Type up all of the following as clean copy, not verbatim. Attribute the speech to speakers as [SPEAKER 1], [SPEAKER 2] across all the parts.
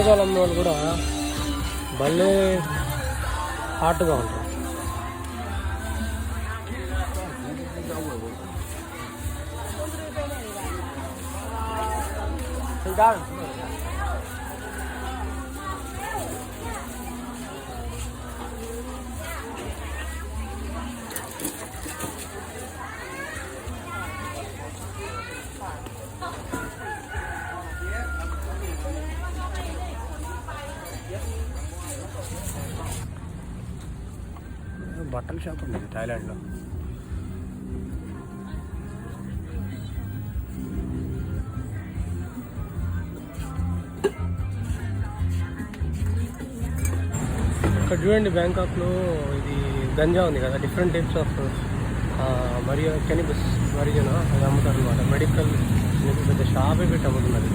[SPEAKER 1] కూరగాయలు అమ్మే వాళ్ళు కూడా భలే హాట్గా ఉంటారు. బట్టల షాప్ ఉంది థాయిలాండ్లో. ఇక్కడ చూడండి, బ్యాంకాక్లో ఇది గంజా ఉంది కదా, డిఫరెంట్ టైప్స్ ఆఫ్ మరియు కెనిబస్ మరిజన అది అమ్ముతారు అనమాట. మెడికల్ పెద్ద షాపే పెట్టి అమ్ముతున్నారు.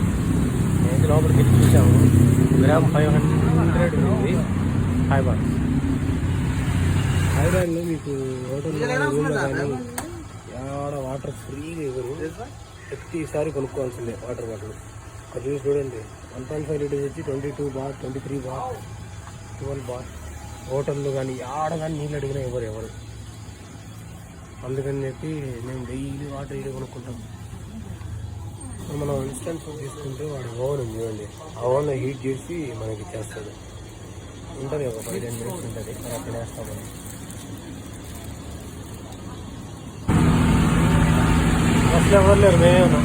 [SPEAKER 1] నేను లోపలికి వెళ్ళి చూసాము. గ్రామ్ 500 ఉంది. 5 బార్. థాయిలాండ్లో మీకు హోటల్లో కానీ ఆడ వాటర్ ఫ్రీగా ఇవ్వరు. ప్రతిసారి కొనుక్కోవాల్సిందే వాటర్ బాటిల్. అది చూసి చూడండి, 1.5 లీటర్స్ వచ్చి 22 బార్, 23 బార్, 12 బార్. హోటల్లో కానీ ఆడ కానీ నీళ్ళు అడిగినా ఎవరు. అందుకని చెప్పి మేము డైలీ వాటర్ ఇది కొనుక్కుంటాం. మనం ఇన్స్టెంట్ ఫుడ్ తీసుకుంటే వాడు ఓవెన్ ఉంది చూడండి, ఆ ఓవెన్లో హీట్ చేసి మనకి ఇచ్చేస్తుంది. ఉంటుంది ఒక 15 మినిట్స్ ఉంటుంది, అలా తినేస్తాం మనం. అసలు ఎవరు లేరు, మేమే ఉన్నాం.